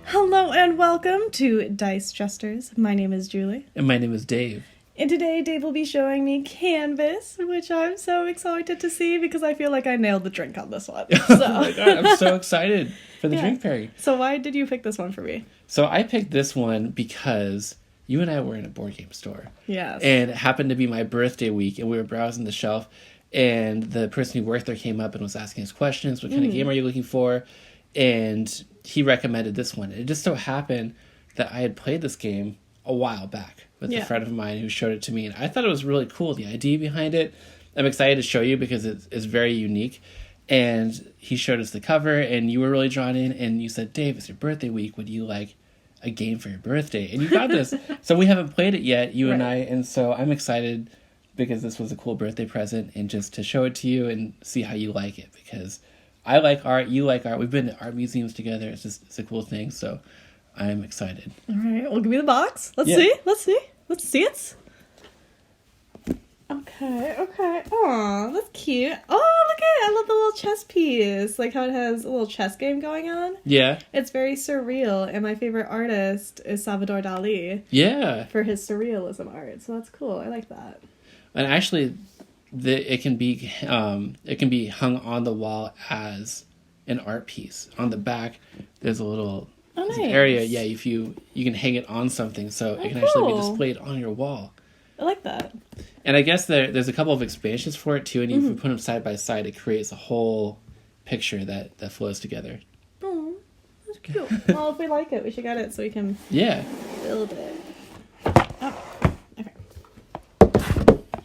Hello and welcome to Dice Jesters. My name is Julie. And my name is Dave. And today Dave will be showing me Canvas, which I'm so excited to see because I feel like I nailed the drink on this one. So. Oh my god, I'm so excited for the drink pairing. So why did you pick this one for me? So I picked this one because you and I were in a board game store. Yes. And it happened to be my birthday week, and we were browsing the shelf, and the person who worked there came up and was asking us questions. What kind of game are you looking for? And he recommended this one. It just so happened that I had played this game a while back with a friend of mine who showed it to me, and I thought it was really cool, the idea behind it. I'm excited to show you because it's very unique. And he showed us the cover, and you were really drawn in, and you said, Dave, it's your birthday week. Would you like a game for your birthday? And you got this. So we haven't played it yet, you and I, and so I'm excited because this was a cool birthday present, and just to show it to you and see how you like it, because I like art, you like art. We've been to art museums together. It's a cool thing, so I'm excited. All right, well, give me the box. Let's see it. Okay. Aw, that's cute. Oh, look at it. I love the little chess piece. Like how it has a little chess game going on. Yeah. It's very surreal, and my favorite artist is Salvador Dali. Yeah. For his surrealism art, so that's cool. I like that. And actually, it can be hung on the wall as an art piece. On the back, there's a little area. Yeah, if you can hang it on something, so it can actually be displayed on your wall. I like that. And I guess there's a couple of expansions for it too, and if you put them side by side, it creates a whole picture that flows together. Oh, that's cute. Well, if we like it, we should get it so we can build it. Oh, okay.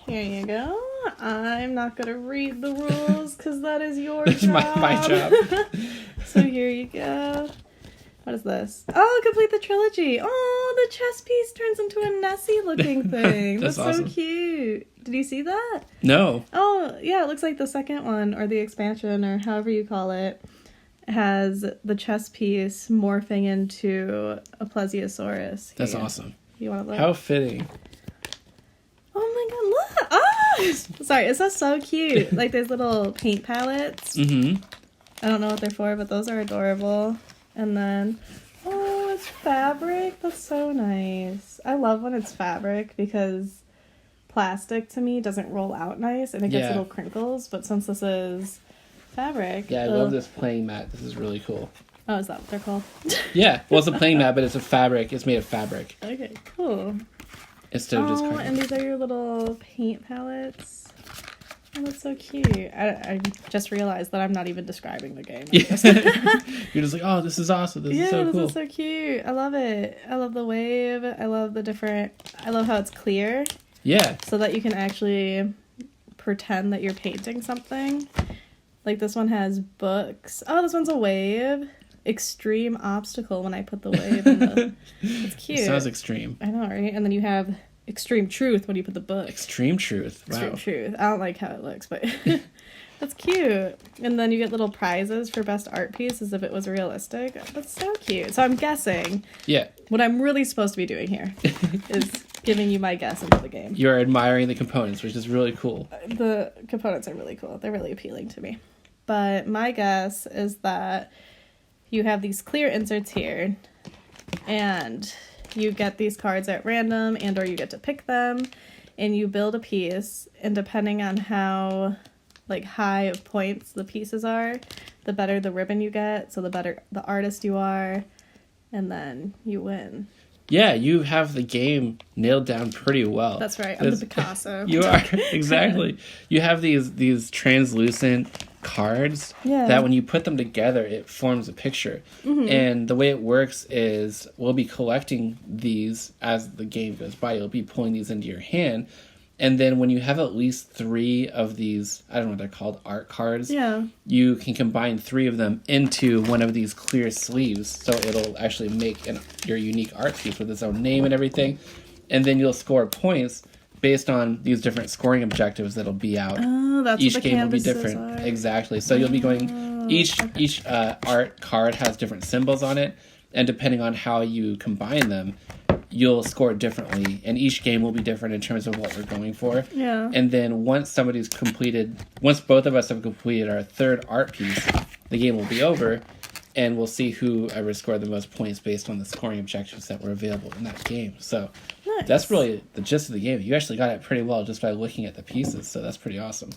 Here you go. I'm not going to read the rules because that is your job. my job. So here you go. What is this? Oh, complete the trilogy. Oh, the chess piece turns into a Nessie-looking thing. That's awesome. So cute. Did you see that? No. Oh, yeah, it looks like the second one, or the expansion, or however you call it, has the chess piece morphing into a plesiosaurus. That's awesome. You want to look? How fitting. Oh my god, look! Ah! Sorry, it's so cute. Like, there's little paint palettes. Mm-hmm. I don't know what they're for, but those are adorable. And then, oh, it's fabric. That's so nice. I love when it's fabric because plastic to me doesn't roll out nice and it gets little crinkles. But since this is fabric. Yeah, I love this playing mat. This is really cool. Oh, is that what they're called? Yeah, well, it's a playing mat, but it's a fabric. It's made of fabric. Okay, cool. Instead of just Oh, and these are your little paint palettes. Oh, that's so cute. I just realized that I'm not even describing the game. You're just like, oh, this is awesome. This is so cool. Yeah, this is so cute. I love it. I love the wave. I love I love how it's clear. Yeah. So that you can actually pretend that you're painting something. Like this one has books. Oh, this one's a wave. Extreme obstacle when I put the wave in the... It's cute. It sounds extreme. I know, right? And then you have extreme truth when you put the book. Extreme truth. Wow. Extreme truth. I don't like how it looks, but that's cute. And then you get little prizes for best art piece as if it was realistic. That's so cute. So I'm guessing. Yeah. What I'm really supposed to be doing here is giving you my guess into the game. You're admiring the components, which is really cool. The components are really cool. They're really appealing to me. But my guess is that you have these clear inserts here, and you get these cards at random, and or you get to pick them, and you build a piece, and depending on how high of points the pieces are, the better the ribbon you get, so the better the artist you are, and then you win. Yeah, you have the game nailed down pretty well. That's right. I'm the Picasso. You are, exactly. You have these translucent cards that when you put them together, it forms a picture. Mm-hmm. And the way it works is we'll be collecting these as the game goes by. You'll be pulling these into your hand. And then when you have at least 3 of these, I don't know what they're called, art cards, you can combine 3 of them into one of these clear sleeves. So it'll actually make your unique art piece with its own name and everything. And then you'll score points based on these different scoring objectives that'll be out. Oh, that's each what the game will be canvases different. are. Exactly. So you'll be going, each art card has different symbols on it. And depending on how you combine them, you'll score differently, and each game will be different in terms of what we're going for. Yeah. And then once both of us have completed our third art piece, the game will be over, and we'll see whoever scored the most points based on the scoring objectives that were available in that game. So Nice. that's really the gist of the game. You actually got it pretty well just by looking at the pieces, so that's pretty awesome.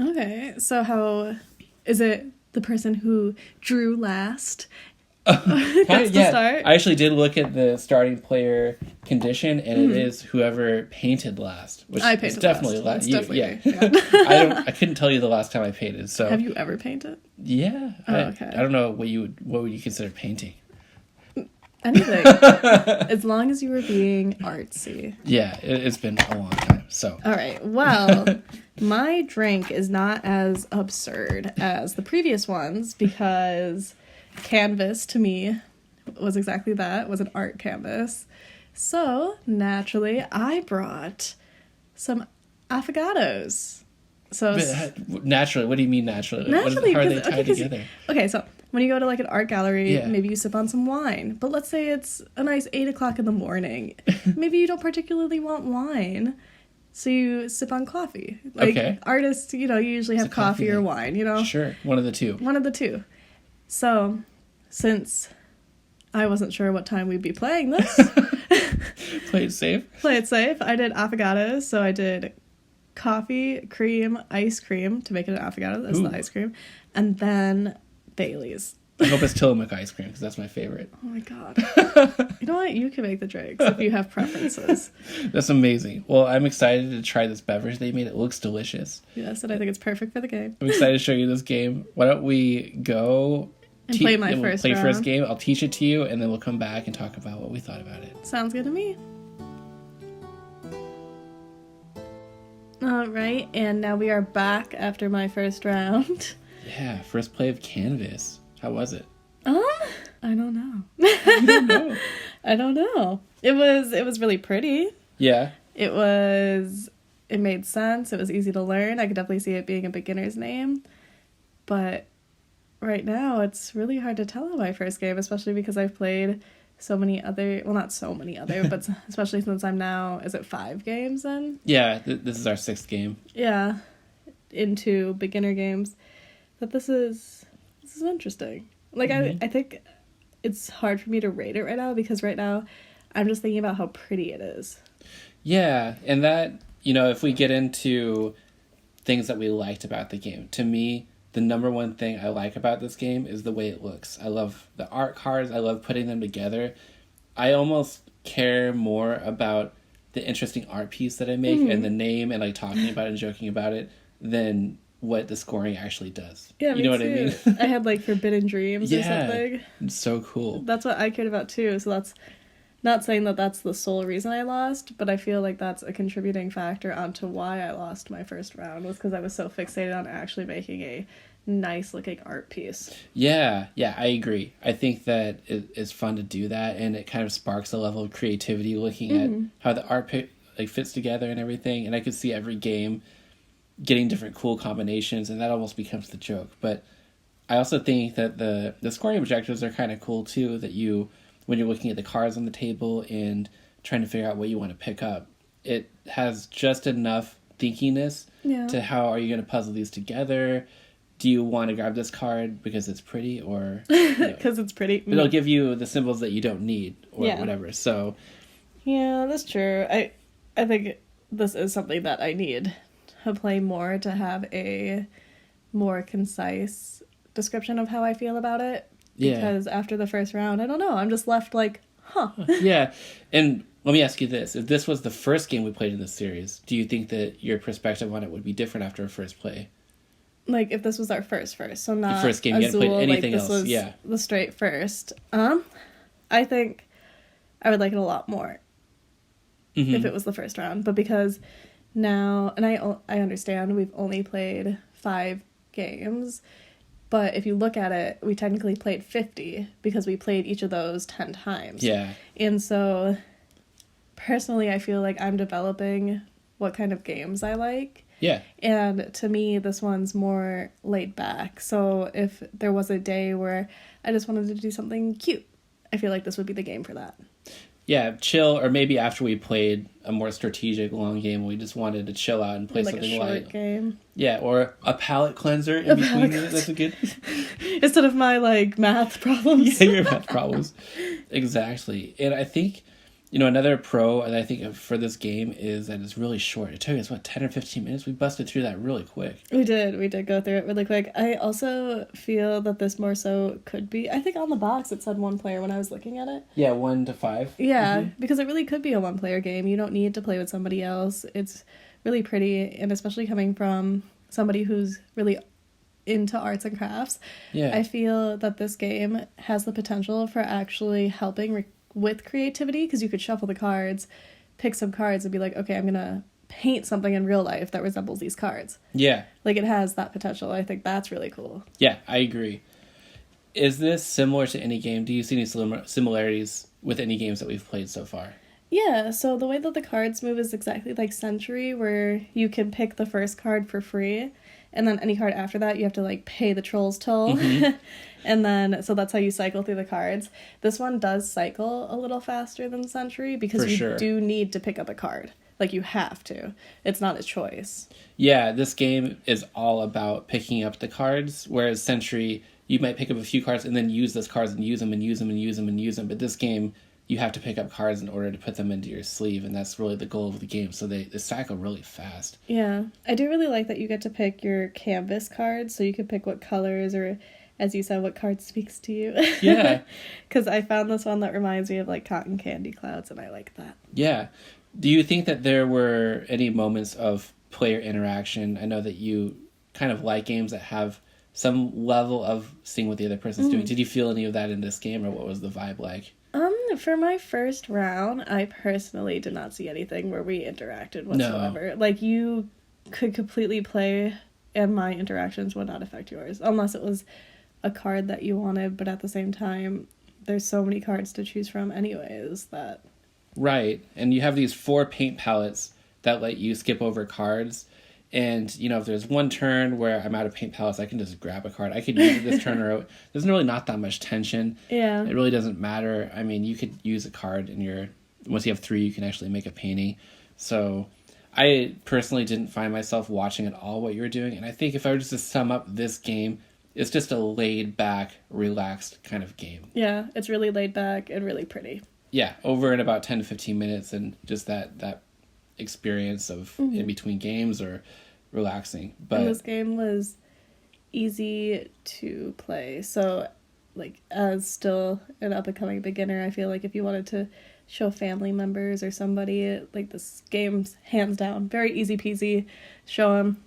Okay, so how is it the person who drew last gets to start? I actually did look at the starting player condition, and it is whoever painted last, which I is painted definitely last. you. Definitely Yeah, me, I couldn't tell you the last time I painted. So Have you ever painted? yeah, okay. I don't know what would you consider painting. Anything. As long as you were being artsy. Yeah, it's been a long time. So All right. Well, my drink is not as absurd as the previous ones because canvas to me was exactly that, was an art canvas. So naturally, I brought some affogatos. So naturally, what do you mean naturally? naturally, How are they 'cause- tied together? Okay, so when you go to like an art gallery, Yeah. maybe you sip on some wine. But let's say it's a nice 8 o'clock in the morning. Maybe you don't particularly want wine, so you sip on coffee. Like Okay. artists, you usually have a coffee coffee or thing. wine, Sure, one of the two. One of the two. So, since I wasn't sure what time we'd be playing this, Play it safe. play it safe, I did affogatos. So I did coffee, cream, ice cream to make it an affogato. That's Ooh. the ice cream. And then Bailey's. I hope it's Tillamook ice cream because that's my favorite. Oh my god. You know what? You can make the drinks if you have preferences. That's amazing. Well, I'm excited to try this beverage they made. It looks delicious. Yes, and I think it's perfect for the game. I'm excited to show you this game. Why don't we go And play my we'll first play first round. game. I'll teach it to you, and then we'll come back and talk about what we thought about it. Sounds good to me. All right, and now we are back after my first round. Yeah, first play of Canvas. How was it? I don't know. I don't know. I don't know. It was really pretty. Yeah. It made sense. It was easy to learn. I could definitely see it being a beginner's name. But right now it's really hard to tell on my first game, especially because I've played so many other, well, not so many other, but especially since I'm now, is it 5 games then? Yeah, this is our 6th game. Yeah, into beginner games. But this is interesting. Like, I think it's hard for me to rate it right now because right now I'm just thinking about how pretty it is. Yeah, and that, if we get into things that we liked about the game, to me, the number one thing I like about this game is the way it looks. I love the art cards. I love putting them together. I almost care more about the interesting art piece that I make and the name and like talking about it and joking about it than what the scoring actually does. Yeah, you know what I mean? I had like Forbidden Dreams or Yeah. something. It's so cool. That's what I cared about too. So that's not saying that that's the sole reason I lost, but I feel like that's a contributing factor onto why I lost my first round was because I was so fixated on actually making a nice looking art piece. Yeah, I agree. I think that it's fun to do that, and it kind of sparks a level of creativity looking at how the art fits together and everything. And I could see every game getting different cool combinations, and that almost becomes the joke. But I also think that the scoring objectives are kind of cool too, that when you're looking at the cards on the table and trying to figure out what you want to pick up, it has just enough thinkiness to how are you going to puzzle these together. Do you want to grab this card because it's pretty, or Because it's pretty. it'll give you the symbols that you don't need or whatever. So Yeah, that's true. I think this is something that I need to play more to have a more concise description of how I feel about it. Because after the first round, I don't know. I'm just left like, huh. Yeah. And let me ask you this. If this was the first game we played in this series, do you think that your perspective on it would be different after a first play? Like, if this was our first, so not The first game, you hadn't played anything this else, was yeah. the straight first. I think I would like it a lot more if it was the first round. But because now, and I understand we've only played 5 games, but if you look at it, we technically played 50 because we played each of those 10 times. Yeah. And so, personally, I feel like I'm developing what kind of games I like. Yeah. And to me, this one's more laid back. So if there was a day where I just wanted to do something cute, I feel like this would be the game for that. Yeah, chill, or maybe after we played a more strategic long game, we just wanted to chill out and play like something a short light. game. Yeah, or a palate cleanser in between it. That's a good. Instead of my like math problems. Yeah, your math problems. Exactly, and I think, another pro, and I think for this game is that it's really short. It took us 10 or 15 minutes. We busted through that really quick. We did go through it really quick. I also feel that this more so could be, I think on the box it said 1 player when I was looking at it. Yeah, 1 to 5. Yeah, because it really could be a 1 player game. You don't need to play with somebody else. It's really pretty, and especially coming from somebody who's really into arts and crafts. Yeah. I feel that this game has the potential for actually helping with creativity, because you could shuffle the cards, pick some cards, and be like, okay, I'm gonna paint something in real life that resembles these cards. Yeah. Like, it has that potential. I think that's really cool. Yeah, I agree. Is this similar to any game? Do you see any similarities with any games that we've played so far? Yeah, so the way that the cards move is exactly like Century, where you can pick the first card for free, and then any card after that you have to like pay the Troll's Toll. And then, so that's how you cycle through the cards. This one does cycle a little faster than Century, because you do need to pick up a card. Like, you have to. It's not a choice. Yeah, this game is all about picking up the cards, whereas Century, you might pick up a few cards and then use those cards and use them and use them and use them and use them. But this game, you have to pick up cards in order to put them into your sleeve, and that's really the goal of the game. So they cycle really fast. Yeah. I do really like that you get to pick your canvas cards, so you can pick what colors, or, as you said, what card speaks to you. Yeah. Because I found this one that reminds me of, like, cotton candy clouds, and I like that. Yeah. Do you think that there were any moments of player interaction? I know that you kind of like games that have some level of seeing what the other person's doing. Did you feel any of that in this game, or what was the vibe like? For my first round, I personally did not see anything where we interacted whatsoever. No. Like, you could completely play, and my interactions would not affect yours, unless it was a card that you wanted, but at the same time, there's so many cards to choose from anyways that... Right, and you have these 4 paint palettes that let you skip over cards, and, if there's one turn where I'm out of paint palettes, I can just grab a card. I could use it this turn, or there's really not that much tension. Yeah. It really doesn't matter. I mean, you could use a card once you have 3, you can actually make a painting. So I personally didn't find myself watching at all what you were doing, and I think if I were just to sum up this game, it's just a laid-back, relaxed kind of game. Yeah, it's really laid back and really pretty. Yeah, over in about 10 to 15 minutes, and just that experience of in between games or relaxing. But and this game was easy to play. So, like, as still an up-and-coming beginner, I feel like if you wanted to show family members or somebody, like, this game's hands down very easy peasy. Show them,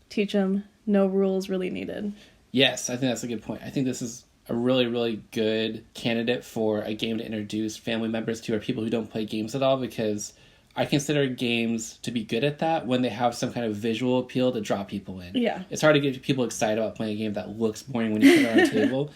teach them, no rules really needed. Yes, I think that's a good point. I think this is a really, really good candidate for a game to introduce family members to, or people who don't play games at all, because I consider games to be good at that when they have some kind of visual appeal to draw people in. Yeah. It's hard to get people excited about playing a game that looks boring when you put it on a table.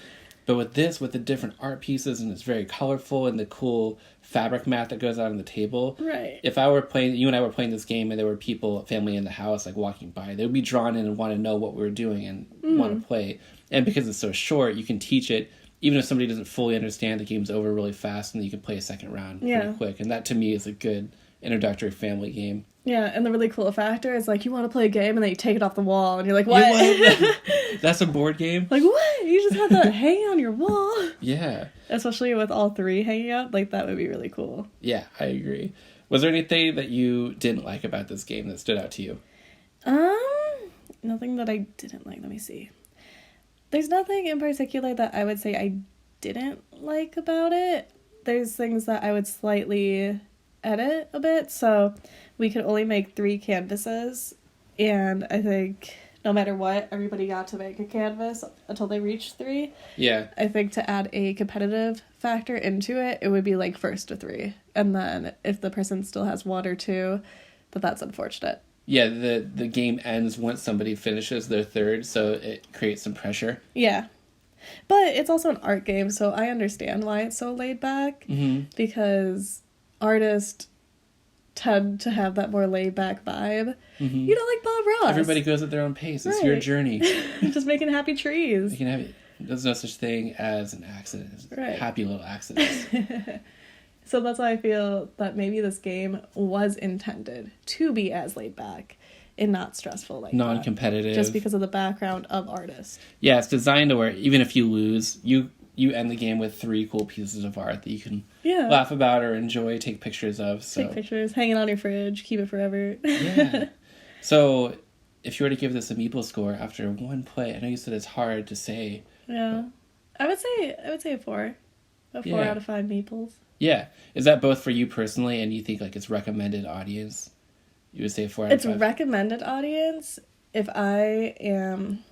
But with this, with the different art pieces, and it's very colorful, and the cool fabric mat that goes out on the table. Right. If I were playing, you and I were playing this game, and there were people, family in the house, like walking by, they would be drawn in and want to know what we were doing and want to play. And because it's so short, you can teach it. Even if somebody doesn't fully understand, the game's over really fast, and you can play a second round pretty quick. And that, to me, is a good introductory family game. Yeah, and the really cool factor is, like, you want to play a game, and then you take it off the wall, and you're like, what? That's a board game? Like, what? You just have that hanging on your wall? Yeah. Especially with all 3 hanging up, like, that would be really cool. Yeah, I agree. Was there anything that you didn't like about this game that stood out to you? Nothing that I didn't like. Let me see. There's nothing in particular that I would say I didn't like about it. There's things that I would slightly edit a bit. So we could only make 3 canvases, and I think no matter what, everybody got to make a canvas until they reached 3. Yeah. I think to add a competitive factor into it, it would be like first to 3. And then if the person still has 1 or 2, that's unfortunate. Yeah, the game ends once somebody finishes their 3rd, so it creates some pressure. Yeah. But it's also an art game, so I understand why it's so laid back. Mm-hmm. Because artists tend to have that more laid back vibe. Mm-hmm. You know, like Bob Ross. Everybody goes at their own pace. It's your journey. Just making happy trees. There's no such thing as an accident. It's happy little accidents. So that's why I feel that maybe this game was intended to be as laid back and not stressful like non-competitive. Just because of the background of artists. Yeah, it's designed to where even if you lose, you end the game with 3 cool pieces of art that you can laugh about or enjoy, take pictures of. So. Take pictures, hang it on your fridge, keep it forever. Yeah. So, if you were to give this a Meeple score after one play, I know you said it's hard to say. Yeah. I would say a 4. A 4 out of 5 Meeples. Yeah. Is that both for you personally and you think like it's recommended audience? You would say 4 out of 5? It's recommended audience if I am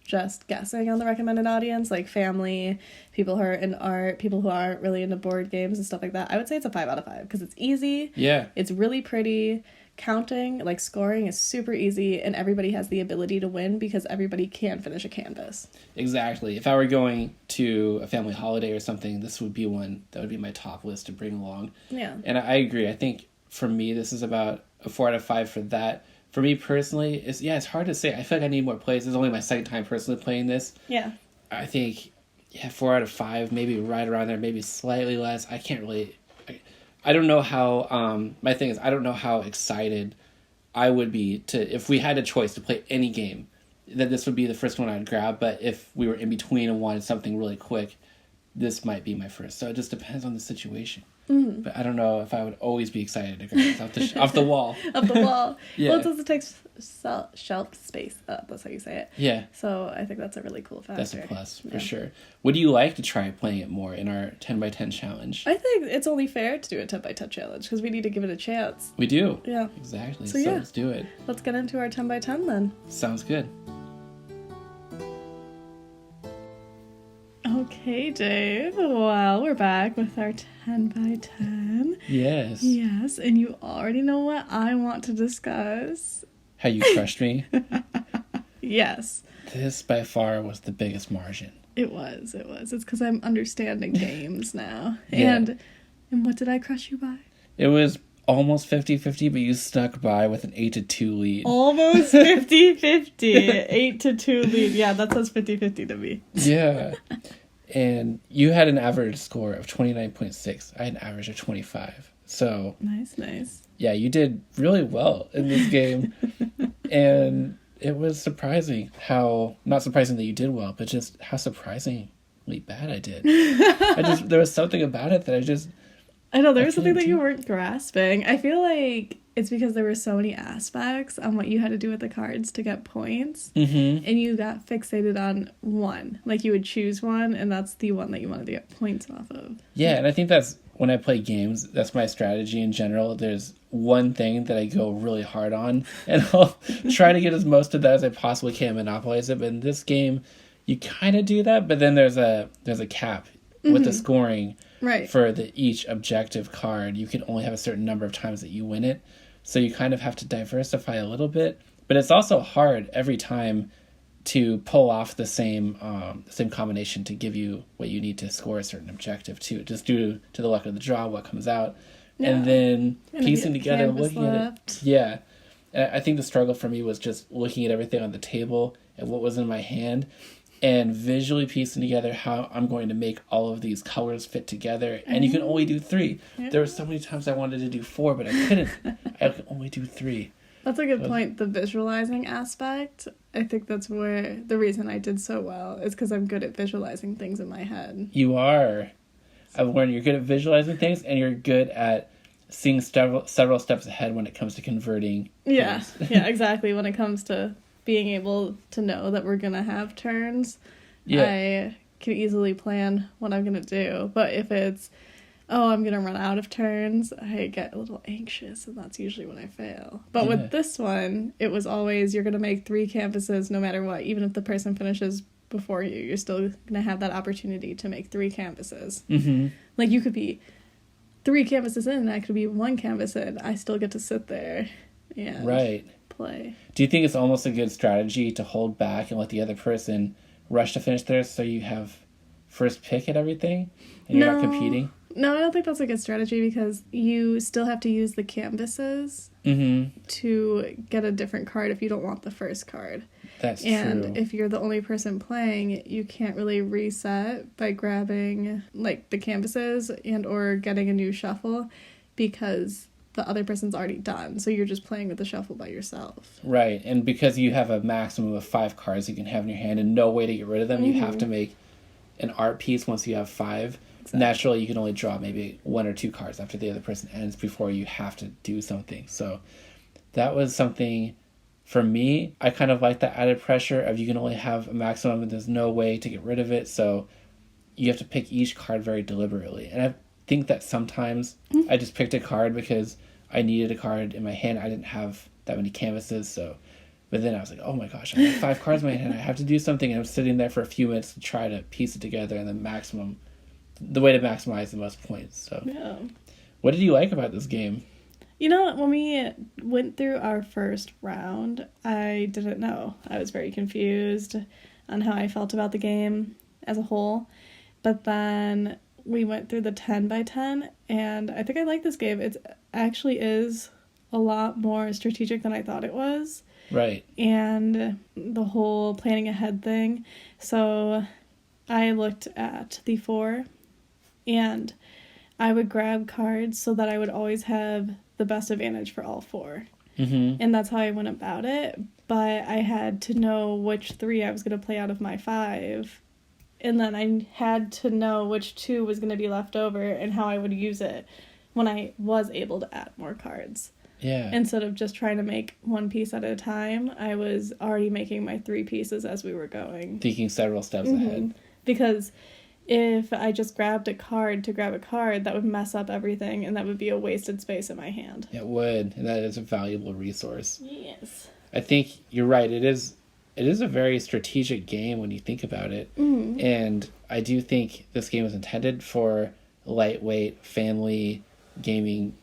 just guessing on the recommended audience, like family, people who are in art, people who aren't really into board games and stuff like that. I would say it's a 5 out of 5 because it's easy. Yeah. It's really pretty. Counting, like scoring, is super easy, and everybody has the ability to win because everybody can finish a canvas. Exactly. If I were going to a family holiday or something, this would be one that would be my top list to bring along. Yeah. And I agree. I think for me, this is about a 4 out of 5 for that. For me personally, it's hard to say. I feel like I need more plays. This is only my second time personally playing this. Yeah. I think, 4 out of 5, maybe right around there, maybe slightly less. I can't really... I don't know how... my thing is, I don't know how excited I would be to... If we had a choice to play any game, that this would be the first one I'd grab. But if we were in between and wanted something really quick, this might be my first. So it just depends on the situation. Mm. But I don't know if I would always be excited to grab this off the wall. Off the wall. Yeah. Well, it doesn't take shelf space up. That's how you say it. Yeah. So I think that's a really cool factor. That's a plus, for sure. Would you like to try playing it more in our 10x10 challenge? I think it's only fair to do a 10x10 challenge because we need to give it a chance. We do. Yeah. Exactly. So let's do it. Let's get into our 10x10 then. Sounds good. Okay, Dave. Well, we're back with our 10x10. Yes. Yes, and you already know what I want to discuss. How you crushed me? Yes. This, by far, was the biggest margin. It was. It's because I'm understanding games now. Yeah. And what did I crush you by? It was almost 50-50, but you stuck by with an 8-2 lead. Almost 50-50. 8-2 lead. Yeah, that says 50-50 to me. Yeah. And you had an average score of 29.6. I had an average of 25. So... Nice. Yeah, you did really well in this game. And it was surprising how... Not surprising that you did well, but just how surprisingly bad I did. There was something about it that I know, there was something that you weren't grasping. I feel like it's because there were so many aspects on what you had to do with the cards to get points. Mm-hmm. And you got fixated on one. Like, you would choose one, and that's the one that you wanted to get points off of. Yeah, and I think that's, when I play games, that's my strategy in general. There's one thing that I go really hard on, and I'll try to get as most of that as I possibly can, monopolize it. But in this game, you kind of do that, but then there's a cap with the scoring. Right. For each objective card, you can only have a certain number of times that you win it. So you kind of have to diversify a little bit. But it's also hard every time to pull off the same combination to give you what you need to score a certain objective too. Just due to the luck of the draw, what comes out. Yeah. And then piecing together and looking at it. Yeah. And I think the struggle for me was just looking at everything on the table and what was in my hand. And visually piecing together how I'm going to make all of these colors fit together. And you can only do 3. Yeah. There were so many times I wanted to do 4, but I couldn't. I could only do 3. That's a good point. The visualizing aspect, I think that's where the reason I did so well is because I'm good at visualizing things in my head. You are. I've learned you're good at visualizing things, and you're good at seeing several steps ahead when it comes to converting. Yeah, yeah, exactly. When it comes to being able to know that we're going to have turns, I can easily plan what I'm going to do. But if it's, I'm going to run out of turns, I get a little anxious, and that's usually when I fail. But with this one, it was always, you're going to make 3 canvases no matter what. Even if the person finishes before you, you're still going to have that opportunity to make 3 canvases. Mm-hmm. Like, you could be 3 canvases in, and I could be 1 canvas in. I still get to sit there and play. Do you think it's almost a good strategy to hold back and let the other person rush to finish theirs so you have first pick at everything and you're not competing? No, I don't think that's a good strategy because you still have to use the canvases to get a different card if you don't want the first card. That's and true. if you're the only person playing, you can't really reset by grabbing like the canvases and or getting a new shuffle because the other person's already done. So you're just playing with the shuffle by yourself. Right, and because you have a maximum of 5 cards you can have in your hand and no way to get rid of them, you have to make an art piece once you have 5. Exactly. Naturally, you can only draw maybe 1 or 2 cards after the other person ends before you have to do something. So that was something, for me, I kind of like that added pressure of you can only have a maximum and there's no way to get rid of it. So you have to pick each card very deliberately. And I think that sometimes I just picked a card because I needed a card in my hand. I didn't have that many canvases, so... But then I was like, oh my gosh, I have 5 cards in my hand. I have to do something. And I'm sitting there for a few minutes to try to piece it together and the way to maximize the most points. So, yeah. What did you like about this game? You know, when we went through our first round, I didn't know. I was very confused on how I felt about the game as a whole. But then we went through the 10 by 10, and I think I like this game. It actually is a lot more strategic than I thought it was. Right. And the whole planning ahead thing. So I looked at the 4, and I would grab cards so that I would always have the best advantage for all 4. Mm-hmm. And that's how I went about it. But I had to know which 3 I was going to play out of my 5. And then I had to know which 2 was going to be left over and how I would use it when I was able to add more cards. Yeah. Instead of just trying to make one piece at a time, I was already making my 3 pieces as we were going. Thinking several steps ahead. Because if I just grabbed a card to grab a card, that would mess up everything, and that would be a wasted space in my hand. It would, and that is a valuable resource. Yes. I think you're right. It is a very strategic game when you think about it. Mm-hmm. And I do think this game was intended for lightweight, family gaming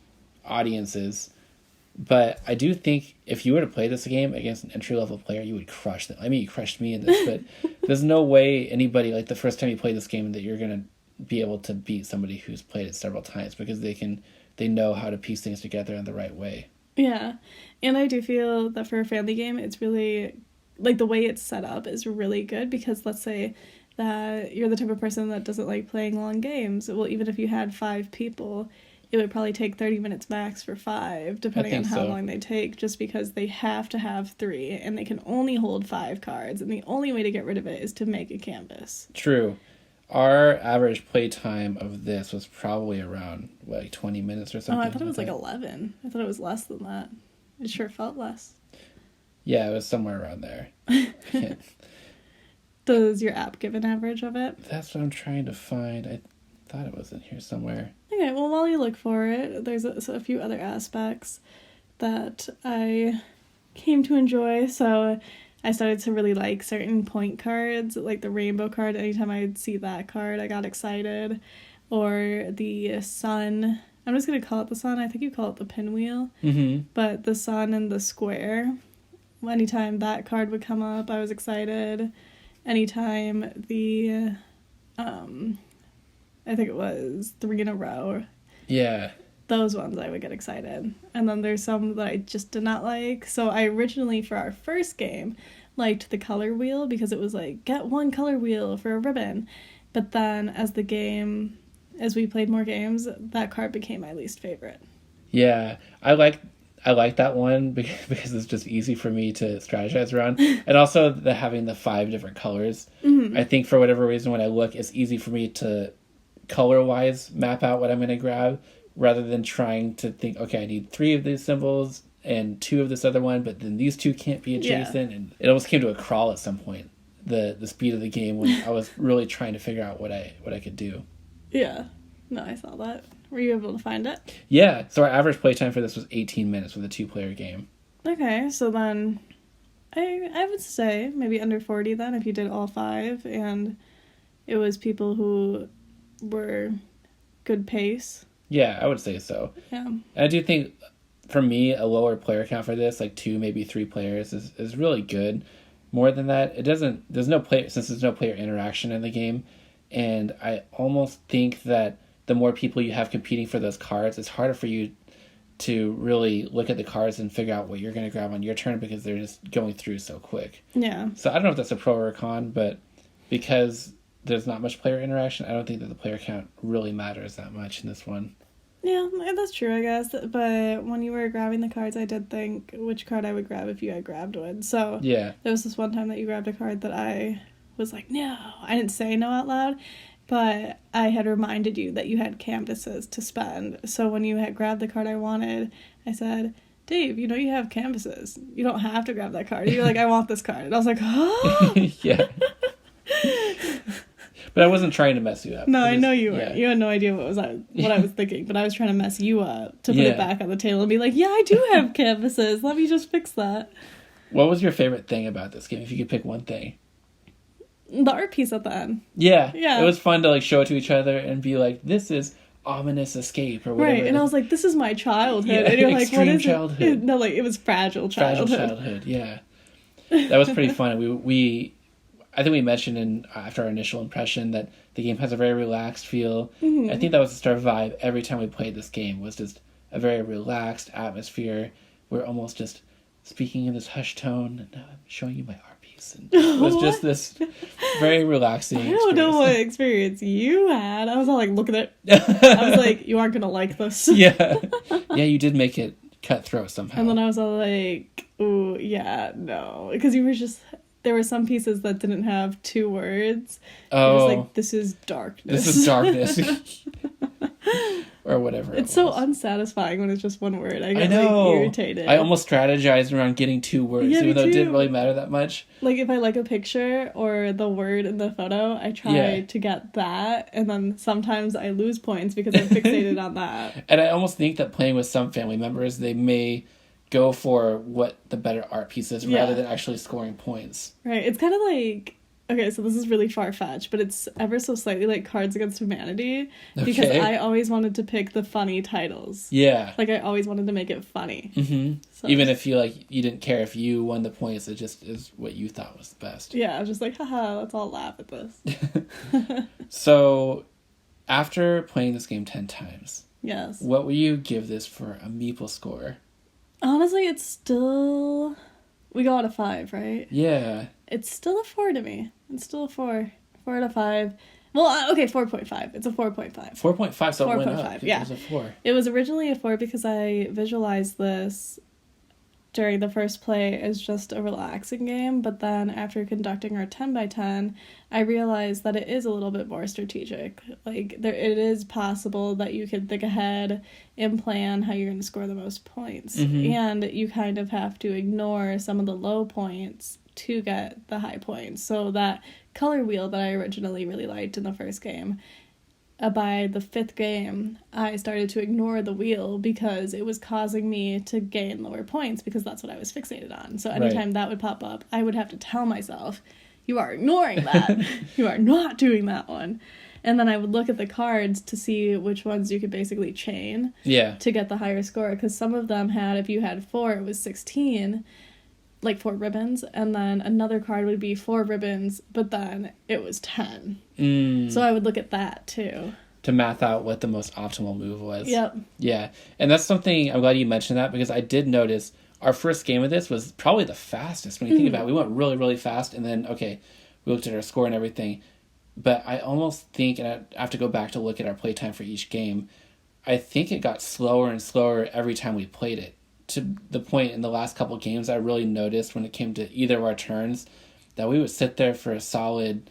audiences. But I do think if you were to play this game against an entry-level player, you would crush them. I mean, you crushed me in this, but there's no way anybody, like the first time you play this game, that you're going to be able to beat somebody who's played it several times because they know how to piece things together in the right way. Yeah. And I do feel that for a family game, it's really, like, the way it's set up is really good because let's say that you're the type of person that doesn't like playing long games. Well, even if you had 5 people, it would probably take 30 minutes max for 5, depending on how long they take, just because they have to have 3, and they can only hold 5 cards, and the only way to get rid of it is to make a canvas. True. Our average play time of this was probably around, like, 20 minutes or something. Oh, I thought it was like 11. I thought it was less than that. It sure felt less. Yeah, it was somewhere around there. Does your app give an average of it? That's what I'm trying to find. I thought it was in here somewhere. Okay, well, while you look for it, there's a few other aspects that I came to enjoy. So I started to really like certain point cards, like the rainbow card. Anytime I'd see that card, I got excited. Or the sun. I'm just going to call it the sun. I think you call it the pinwheel. Mm-hmm. But the sun and the square. Anytime that card would come up, I was excited. Anytime the... I think it was 3 in a row. Yeah. Those ones I would get excited. And then there's some that I just did not like. So I originally, for our first game, liked the color wheel because it was like, get 1 color wheel for a ribbon. But then as we played more games, that card became my least favorite. Yeah. I like that one because it's just easy for me to strategize around. And also having the 5 different colors. Mm-hmm. I think for whatever reason when I look, it's easy for me to color-wise map out what I'm going to grab rather than trying to think, okay, I need 3 of these symbols and 2 of this other one, but then these 2 can't be adjacent. Yeah. And it almost came to a crawl at some point, the speed of the game when I was really trying to figure out what I could do. Yeah. No, I saw that. Were you able to find it? Yeah. So our average playtime for this was 18 minutes with a 2-player game. Okay, so then I would say maybe under 40 then if you did all 5 and it was people who were good pace. Yeah, I would say so. Yeah. And I do think, for me, a lower player count for this, like 2, maybe 3 players, is really good. More than that, since there's no player interaction in the game, and I almost think that the more people you have competing for those cards, it's harder for you to really look at the cards and figure out what you're going to grab on your turn because they're just going through so quick. Yeah. So I don't know if that's a pro or a con, but because there's not much player interaction, I don't think that the player count really matters that much in this one. Yeah, that's true, I guess. But when you were grabbing the cards, I did think which card I would grab if you had grabbed one. So yeah, there was this one time that you grabbed a card that I was like, no. I didn't say no out loud, but I had reminded you that you had canvases to spend. So when you had grabbed the card I wanted, I said, Dave, you know you have canvases. You don't have to grab that card. You're like, I want this card. And I was like, oh. Yeah. But I wasn't trying to mess you up. No, I know you weren't. You had no idea what I was thinking, but I was trying to mess you up to put it back on the table and be like, yeah, I do have canvases. Let me just fix that. What was your favorite thing about this game, if you could pick one thing? The art piece at the end. Yeah. Yeah. It was fun to, like, show it to each other and be like, this is ominous escape or whatever. Right, and I was like, this is my childhood. Yeah, and you're like, what is childhood. it? No, like, it was fragile childhood. Fragile childhood, yeah. That was pretty fun. I think we mentioned after our initial impression that the game has a very relaxed feel. Mm-hmm. I think that was our vibe every time we played this game, was just a very relaxed atmosphere. We're almost just speaking in this hushed tone, and I'm showing you my art piece. And it was just this very relaxing experience. I don't know what experience you had. I was all like, look at it. I was like, you aren't going to like this. Yeah. Yeah, you did make it cutthroat somehow. And then I was all like, ooh, yeah, no. Because you were just... There were some pieces that didn't have 2 words. Oh. It was like, this is darkness. This is darkness. Or whatever. It's so unsatisfying when it's just 1 word. I get know. Like, irritated. I almost strategized around getting 2 words, even though it didn't really matter that much. Like, if I like a picture or the word in the photo, I try to get that, and then sometimes I lose points because I'm fixated on that. And I almost think that playing with some family members, they may go for what the better art piece is rather than actually scoring points. Right. It's kind of like, okay, so this is really far-fetched, but it's ever so slightly like Cards Against Humanity, because I always wanted to pick the funny titles. Yeah. Like, I always wanted to make it funny. Mm-hmm. So. Even if you didn't care if you won the points, it just is what you thought was the best. Yeah, I was just like, haha, let's all laugh at this. So, after playing this game 10 times, yes, what would you give this for a Meeple score? Honestly, it's still... We go out of 5, right? Yeah. It's still a 4 to me. It's still a 4. 4 out of 5. Well, okay, 4.5. It's a 4.5. 4.5, so it went up. Yeah. It was a 4. It was originally a 4 because I visualized this during the first play as just a relaxing game, but then after conducting our 10x10, I realized that it is a little bit more strategic. Like, it is possible that you could think ahead and plan how you're going to score the most points. Mm-hmm. And you kind of have to ignore some of the low points to get the high points. So that color wheel that I originally really liked in the first game, by the 5th game, I started to ignore the wheel because it was causing me to gain lower points because that's what I was fixated on. So anytime that would pop up, I would have to tell myself, you are ignoring that. You are not doing that one. And then I would look at the cards to see which ones you could basically chain to get the higher score. Because some of them had, if you had 4, it was 16, like 4 ribbons, and then another card would be 4 ribbons, but then it was 10. So I would look at that too. To math out what the most optimal move was. Yep. Yeah. And that's something, I'm glad you mentioned that, because I did notice our first game of this was probably the fastest when you think about it. We went really, really fast, and then, we looked at our score and everything. But I almost think, and I have to go back to look at our playtime for each game, I think it got slower and slower every time we played it. To the point in the last couple of games, I really noticed when it came to either of our turns that we would sit there for a solid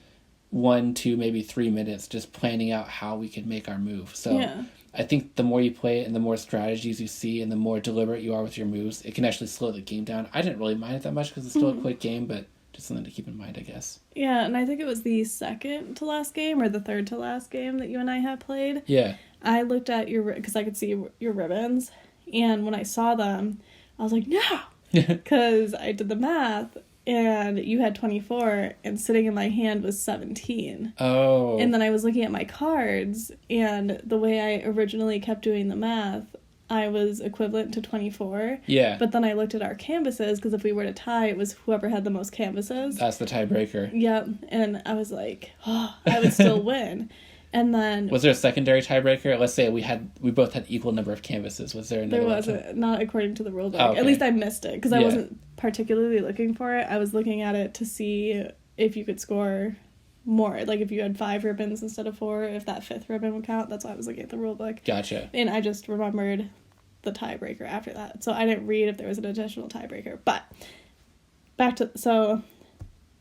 1, 2, maybe 3 minutes just planning out how we could make our move. So I think the more you play it and the more strategies you see and the more deliberate you are with your moves, it can actually slow the game down. I didn't really mind it that much because it's still a quick game, but just something to keep in mind, I guess. Yeah, and I think it was the second to last game or the third to last game that you and I had played. Yeah. I looked at because I could see your ribbons. And when I saw them, I was like, no! Because I did the math, and you had 24, and sitting in my hand was 17. Oh. And then I was looking at my cards, and the way I originally kept doing the math, I was equivalent to 24. Yeah. But then I looked at our canvases, because if we were to tie, it was whoever had the most canvases. That's the tiebreaker. Yep. And I was like, oh, I would still win. And then Was there a secondary tiebreaker? Let's say we both had equal number of canvases. Was there another there one? wasn't, not according to the rule book. Oh, okay. At least I missed it because I Yeah. wasn't particularly looking for it. I was looking at it to see if you could score more, like if you had 5 ribbons instead of 4, if that 5th ribbon would count. That's why I was looking at the rule book. Gotcha. And I just remembered the tiebreaker after that, so I didn't read if there was an additional tiebreaker. But so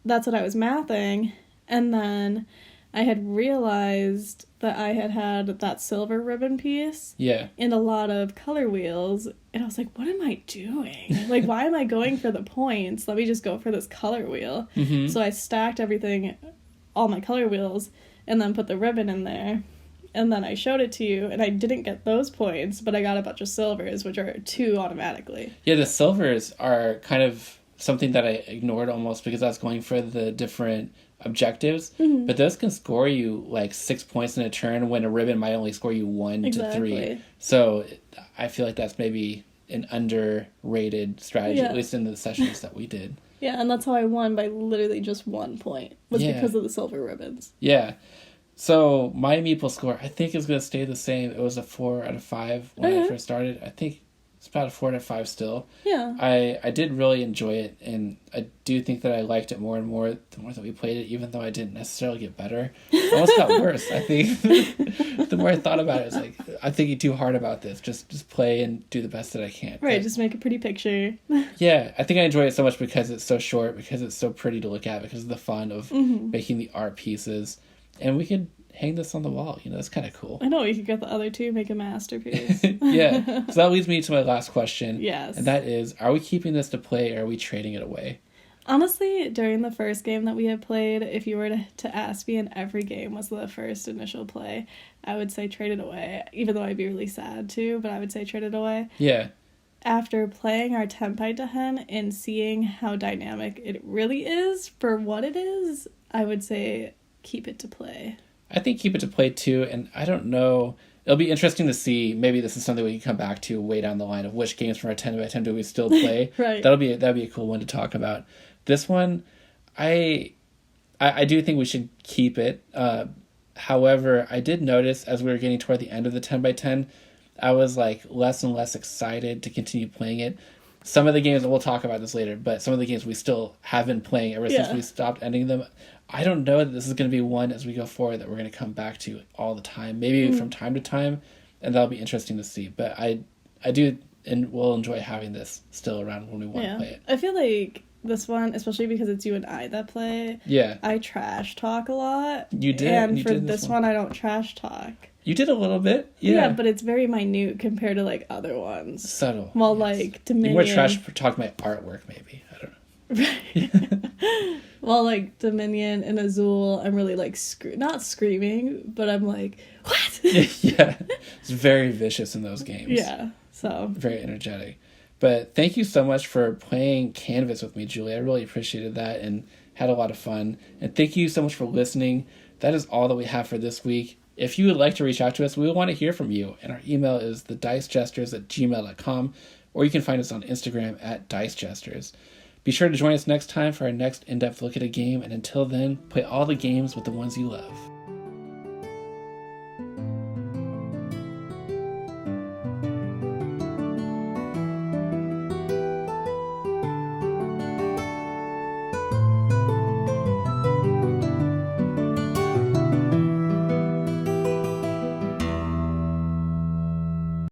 that's what I was mathing, and then I had realized that I had that silver ribbon piece and a lot of color wheels, and I was like, what am I doing? Like, why am I going for the points? Let me just go for this color wheel. Mm-hmm. So I stacked everything, all my color wheels, and then put the ribbon in there, and then I showed it to you, and I didn't get those points, but I got a bunch of silvers, which are 2 automatically. Yeah, the silvers are kind of something that I ignored almost because I was going for the different objectives, but those can score you like 6 points in a turn when a ribbon might only score you 1 to 3. So I feel like that's maybe an underrated strategy, at least in the sessions that we did. Yeah, and that's how I won by literally just 1 point, was because of the silver ribbons. Yeah. So my meeple score, I think, is going to stay the same. It was a 4 out of 5 when I first started. I think it's about a 4 out of 5 still. Yeah. I did really enjoy it, and I do think that I liked it more and more the more that we played it, even though I didn't necessarily get better. It almost got worse, I think. The more I thought about it, it's like, I'm thinking too hard about this. Just play and do the best that I can. Right, just make a pretty picture. Yeah, I think I enjoy it so much because it's so short, because it's so pretty to look at, because of the fun of making the art pieces. And we could hang this on the wall, that's kind of cool. I know, you could get the other 2, make a masterpiece. Yeah, so that leads me to my last question. Yes. And that is, are we keeping this to play, or are we trading it away? Honestly, during the first game that we had played, if you were to ask me and every game was the first initial play, I would say trade it away, even though I'd be really sad too, but I would say trade it away. Yeah. After playing our 10 by 10 and seeing how dynamic it really is for what it is, I would say keep it to play. I think keep it to play too, and I don't know. It'll be interesting to see. Maybe this is something we can come back to way down the line of which games from our 10 by 10 do we still play. Right. That'd be a cool one to talk about. This one, I do think we should keep it. However, I did notice as we were getting toward the end of the 10 by 10, I was like less and less excited to continue playing it. Some of the games, we'll talk about this later, but some of the games we still have been playing ever since we stopped ending them. I don't know that this is going to be one as we go forward that we're going to come back to all the time. Maybe from time to time, and that'll be interesting to see. But I do, and we'll enjoy having this still around when we want to play it. I feel like this one, especially because it's you and I that play, I trash talk a lot. You did. And for this one, I don't trash talk. You did a little bit, yeah, but it's very minute compared to like other ones. Subtle. Well, like Dominion. You more trash talk my artwork, maybe. I don't know. Right. Well, like Dominion and Azul, I'm really like not screaming, but I'm like, what? Yeah, it's very vicious in those games. Yeah, so very energetic. But thank you so much for playing Canvas with me, Julie. I really appreciated that and had a lot of fun. And thank you so much for listening. That is all that we have for this week. If you would like to reach out to us, we want to hear from you. And our email is thedicejesters@gmail.com, or you can find us on Instagram @dicejesters. Be sure to join us next time for our next in-depth look at a game. And until then, play all the games with the ones you love.